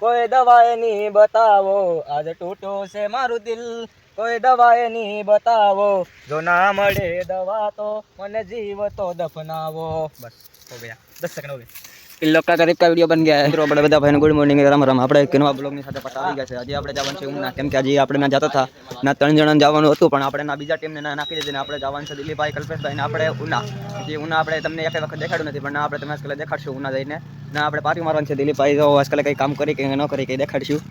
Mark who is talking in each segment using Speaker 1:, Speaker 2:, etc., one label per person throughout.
Speaker 1: કોઈ દવાએ નહીં બતાવો, આજ તૂટ્યું છે મારું દિલ, કોઈ દવાએ નહીં બતાવો, જો ના મળે દવા તો મને જીવ તો દફનાવો. બસ હો ગયા, 10 સેકન્ડ હો ગયા. इन लोग का करीब का वीडियो बन गया है. મિત્રો આપણે બધા ભાઈને ગુડ મોર્નિંગ, રામ રામ. આપણે એક નવા બ્લોગની સાથે પાછા આવી ગયા છે. આજે આપણે જવાનું છે ઉના, કેમ કે આજે આપણે ના જતા હતા, ના 3 જણાને જવાનું હતું, પણ આપણે ના બીજા ટીમને ના નાખી દીધી ને આપણે જવાનું છે દિલીપભાઈ, કલ્પેશભાઈ ને આપણે ઉના. જે ઉના આપણે તમને એક વખત દેખાડ્યું નથી, પણ ના આપણે તમે આજકાલ દેખાડશું ઉના જઈને. ના આપણે પાર્ટી મારવાનું છે. દિલીપભાઈ તો આજકાલ કંઈ કામ કરી કે ન કરી કંઈ દેખાડશું.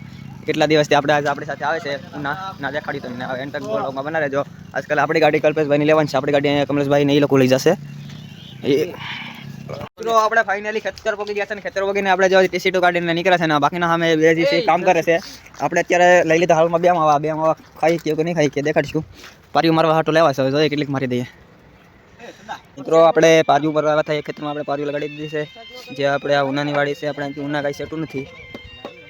Speaker 1: કેટલા દિવસથી આપણે આજે આપણી સાથે આવે છે ઉના, ના દેખાડ્યું તમને. એન્ટર બ્લોગમાં બના રહેજો. આજકાલ આપણી ગાડી કલ્પેશભાઈની લેવાની છે, આપણી ગાડી કમલેશભાઈ ને એ લોકો લઈ જશે. મિત્રો આપણે ફાઇનલી ખેતર પગી ગયા છે ને ખેતર પગીને આપણે જો ટીસીટો ગાડીને નીકળ્યા છે ને બાકીના સામે બે કામ કરે છે. આપણે અત્યારે લઈ લીધા હાલમાં બે માવા ખાઈ કે નહીં ખાઈ કે દેખાડીશું. પારિયું મારવા હાટો લેવા છે, જોઈએ કેટલીક મારી દઈએ. મિત્રો આપણે પારિયું મારવા આવ્યા હતા, ખેતરમાં આપણે પારિયું લગાડી દીધી છે. જે આપણે આ ઉનાની વાડી છે, આપણે ઉના કાંઈ સેટું નથી.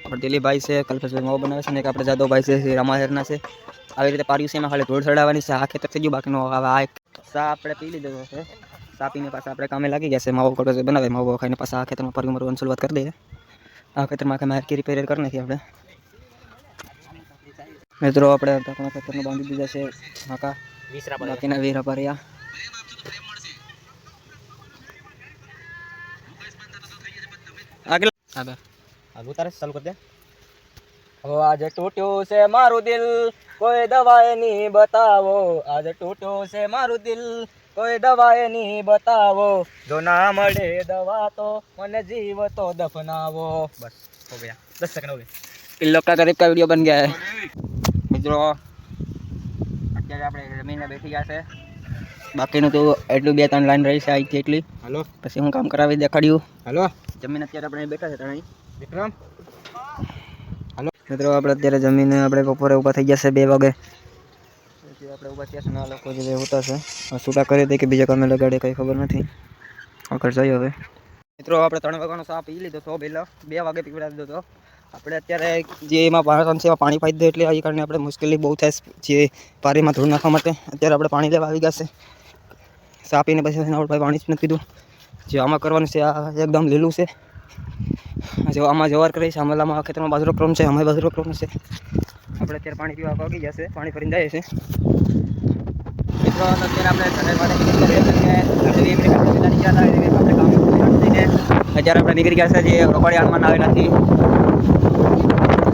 Speaker 1: આપણે દિલીપભાઈ છે, કલ્પેશભાઈ માવો બનાવે છે ને એક આપણે જાદવભાઈ છે, રામાહેરના છે. આવી રીતે પારિયું છે, એમાં ખાલી ધૂળ ચડાવવાની છે. આ ખેતર થઈ ગયું, બાકીનો હવે આ સા આપણે પી લીધો છે. સાપીને પાછા આપણે કામે લાગી ગયા છે. માવો કડો બનાવે, માવો ખાઈને પાછા આ ખેતરમાં પારિયું મારવાની શરૂઆત કરી દઈએ. આ ખેતરમાં આખે માર્કી રિપેર કરી નાખી આપણે. મિત્રો આપણે ખેતરમાં બાંધી દીધા છે માકા, બાકીના વીરા પારિયા. આગળ ઉતારે ચાલુ કરી દે. હવે આજે તૂટ્યું છે મારું દિલ, કોઈ દવાએ નહીં બતાવો, આજે તૂટ્યું છે મારું દિલ, કોઈ દવાએ નહીં બતાવો, જો ના મળે દવા તો મને જીવ તો દફનાવો. બસ હો ગયા, 10 સેકન્ડ હો ગયા. इन लोग का करीब का वीडियो बन गया है. મિત્રો અત્યારે આપણે જમીને બેઠી ગયા છે. બાકીનું તો એટલું 2-3 લાઈન રહી છે અહીંથી એટલી. હાલો પછી હું કામ કરાવી દેખાડ્યું. હાલો જમીન અત્યારે આપણે બેઠા છે ત્રણેય. વિક્રમ હાલો મિત્રો આપણે અત્યારે જમીને આપણે બપોરે ઊભા થઈ ગયા છે 2 વાગે. આપણે ઊભા થયા છે ને આ લોકો જે હોતા છે છૂટા કરી દે કે બીજા કામે લગાડે કંઈ ખબર નથી. આગળ જઈએ હવે. મિત્રો આપણે 3 વાગ્યાનો ચા પી લીધો તો, પહેલાં 2 વાગે પીવડાવી દીધો તો. આપણે અત્યારે જે એમાં પાણી છે એમાં પાણી પાઈ દે એટલે એ કારણે આપણે મુશ્કેલી બહુ થાય જે પારીમાં ધૂળ નાખવા માટે. અત્યારે આપણે પાણી લેવા આવી ગયા છે. ચા પીને પછી આપણે પાણી જ નથી પીધું. જે આમાં કરવાનું છે આ એકદમ લીલું છે. જો આમાં જવાર કરી છે, આમાં ખેતરમાં બાજરો ક્રમ છે, આમાં બાજરો ક્રમ છે. આપણે અત્યારે પાણી પીવા પગી ગયા છે, પાણી ભરીને જાય છે. મિત્રો અત્યારે આપણે નીકળી ગયા છે જે રોકડી આણમાં આવેલા નથી.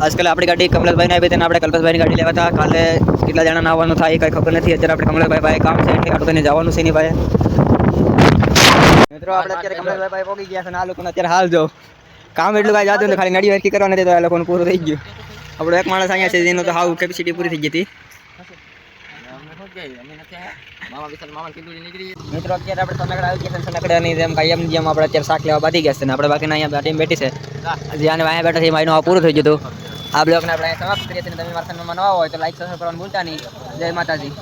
Speaker 1: આજકાલ આપણી ગાડી કમલેશભાઈને આવી તેને આપણે કલ્પેશભાઈની ગાડી લેવા હતા. કાલે કેટલા જણાને આવવાનું થાય એ કંઈ ખબર નથી. અત્યારે આપણે કમલેશભાઈ ભાઈ કામ છે એટલે આટલું જવાનું છે એની ભાઈ. મિત્રો આપણે અત્યારે કમલેશભાઈ ભાઈ પહોંચી ગયા છે ને આ લોકોને અત્યારે હાલ જો કામ એટલું કાંઈ જાતું ખાલી નડી વેરકી કરવા નથી તો આ લોકોનું પૂરું થઈ ગયું. આપણો એક માણસ અહીંયા છે જેનું તો હાવ કેપેસિટી પૂરી થઈ ગઈ હતી. મિત્રો અત્યારે આપણે સનાકડા આવી ગયા છે. સનાકડાની જેમ કાયમ જેમ આપણે અત્યારે શાક લેવા બાંધી ગયા છે ને આપણે બાકીના અહીંયા ટીમ બેઠી છે. જ્યાં વાયા બેઠા છે એનું પૂરું થઈ ગયું હતું. આ બ્લોગને આપણે સમાપ્ત કરીએ છીએ. તમે મારા ચેનલમાં નવા હોય તો લાઈક સબસ્ક્રાઈબ કરવાનું ભૂલતા નહીં. જય માતાજી.